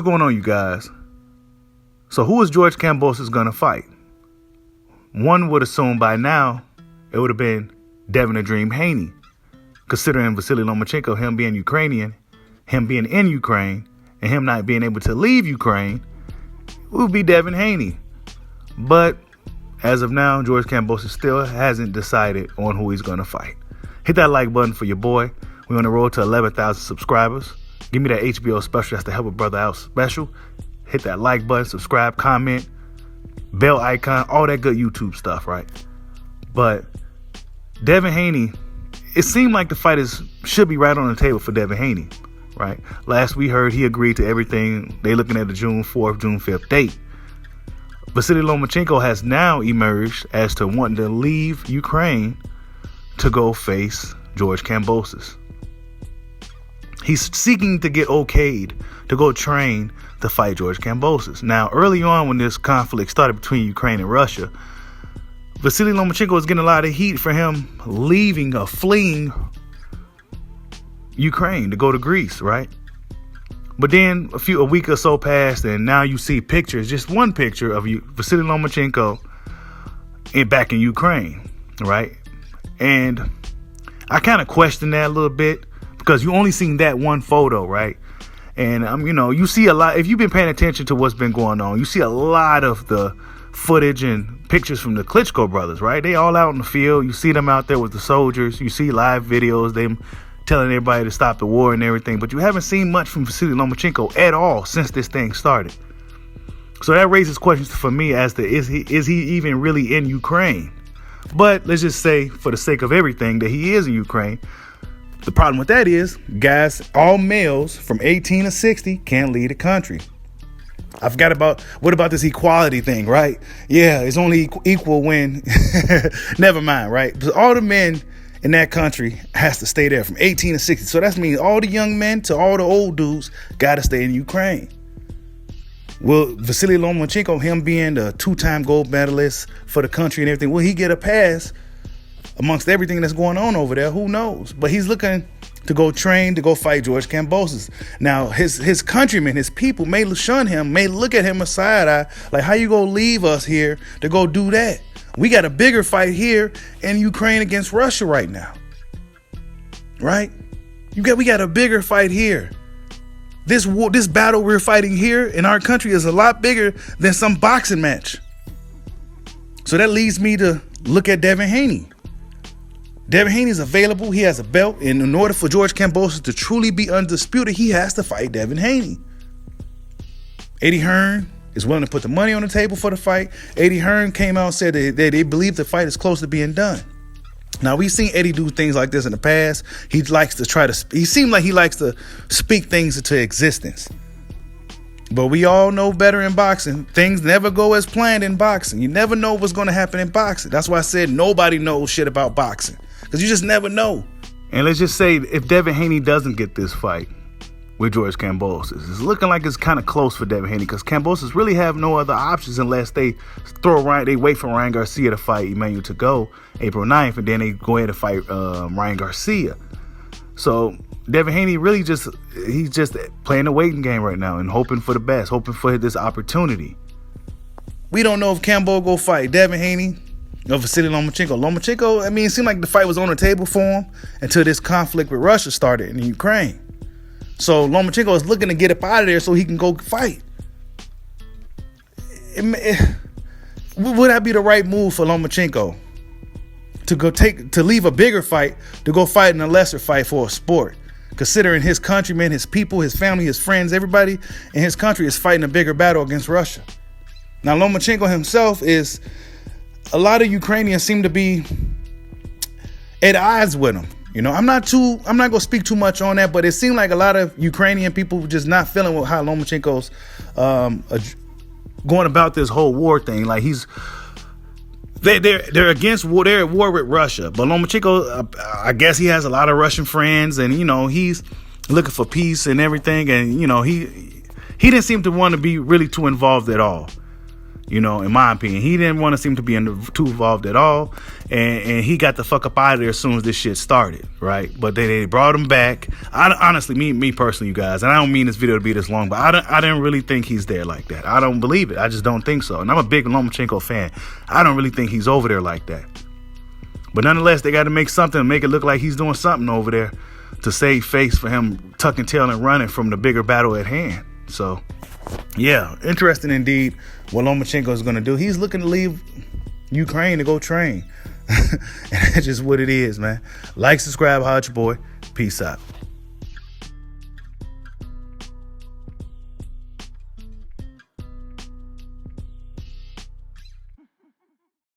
going on, you guys? So who is George Kambosos going to fight? One would assume by now it would have been Devin the Dream Haney. Considering Vasily Lomachenko, him being Ukrainian, him being in Ukraine, and him not being able to leave Ukraine, it would be Devin Haney. But as of now, George Kambosos still hasn't decided on who he's going to fight. Hit that like button for your boy. We're on the road to 11,000 subscribers. Give me that HBO special. That's to help a brother out special. Hit that like button, subscribe, comment, bell icon, all that good YouTube stuff, right? But Devin Haney, it seemed like the fight should be right on the table for Devin Haney, right? Last we heard, he agreed to everything. They looking at the June 4th, June 5th date. Vasily Lomachenko has now emerged as to wanting to leave Ukraine to go face George Kambosos. He's seeking to get okayed to go train to fight George Kambosos. Now, early on when this conflict started between Ukraine and Russia, Vasily Lomachenko was getting a lot of heat for him leaving or fleeing Ukraine to go to Greece, right? But then a week or so passed, and now you see pictures, just one picture of Vasily Lomachenko back in Ukraine, right? And I kind of question that a little bit because you only seen that one photo, right? And you see a lot. If you've been paying attention to what's been going on, you see a lot of the footage and pictures from the Klitschko brothers, right? They all out in the field. You see them out there with the soldiers. You see live videos, them telling everybody to stop the war and everything. But you haven't seen much from Vasily Lomachenko at all since this thing started. So that raises questions for me as to is he even really in Ukraine? But let's just say, for the sake of everything, that he is in Ukraine. The problem with that is, guys, all males from 18 to 60 can't leave the country. I forgot what about this equality thing, right? Yeah, it's only equal when, never mind, right? But all the men in that country has to stay there from 18 to 60. So that means all the young men to all the old dudes got to stay in Ukraine. Will Vasily Lomachenko, him being the two-time gold medalist for the country and everything, will he get a pass amongst everything that's going on over there? Who knows? But he's looking to go train, to go fight George Kambosos. Now, his countrymen, his people may shun him, may look at him a side eye, like, how you gonna leave us here to go do that? We got a bigger fight here in Ukraine against Russia right now, right? We got a bigger fight here. This war, this battle we're fighting here in our country is a lot bigger than some boxing match. So that leads me to look at Devin Haney. Devin Haney is available. He has a belt. And in order for George Kambosos to truly be undisputed, he has to fight Devin Haney. Eddie Hearn is willing to put the money on the table for the fight. Eddie Hearn came out and said that they believe the fight is close to being done. Now, we've seen Eddie do things like this in the past. He seemed like he likes to speak things into existence. But we all know better in boxing. Things never go as planned in boxing. You never know what's going to happen in boxing. That's why I said nobody knows shit about boxing, because you just never know. And let's just say if Devin Haney doesn't get this fight with George Kambosos, it's looking like it's kind of close for Devin Haney, because Kambosos really have no other options unless they wait for Ryan Garcia to fight Emmanuel to go April 9th, and then they go ahead and fight Ryan Garcia. So Devin Haney really he's just playing the waiting game right now and hoping for the best, hoping for this opportunity. We don't know if Kambo go fight Devin Haney or Vasily Lomachenko. Lomachenko, it seemed like the fight was on the table for him until this conflict with Russia started in Ukraine. So Lomachenko is looking to get up out of there so he can go fight. Would that be the right move for Lomachenko? To leave a bigger fight to go fight in a lesser fight for a sport, considering his countrymen, his people, his family, his friends, everybody in his country is fighting a bigger battle against Russia. Now, Lomachenko himself a lot of Ukrainians seem to be at odds with him. I'm not gonna speak too much on that, but it seemed like a lot of Ukrainian people were just not feeling with how Lomachenko's going about this whole war thing. Like they're against war. They're at war with Russia. But Lomachenko, I guess he has a lot of Russian friends, and he's looking for peace and everything. And he didn't seem to want to be really too involved at all. You know, in my opinion, he didn't want to seem to be too involved at all, and he got the fuck up out of there as soon as this shit started, right? But they brought him back. Honestly, me personally, you guys, and I don't mean this video to be this long, but I didn't really think he's there like that. I don't believe it. I just don't think so. And I'm a big Lomachenko fan. I don't really think he's over there like that. But nonetheless, they got to make something, make it look like he's doing something over there to save face for him tucking tail and running from the bigger battle at hand. So, yeah, interesting indeed what Lomachenko is going to do. He's looking to leave Ukraine to go train. And that's just what it is, man. Like, subscribe, holla at your boy. Peace out.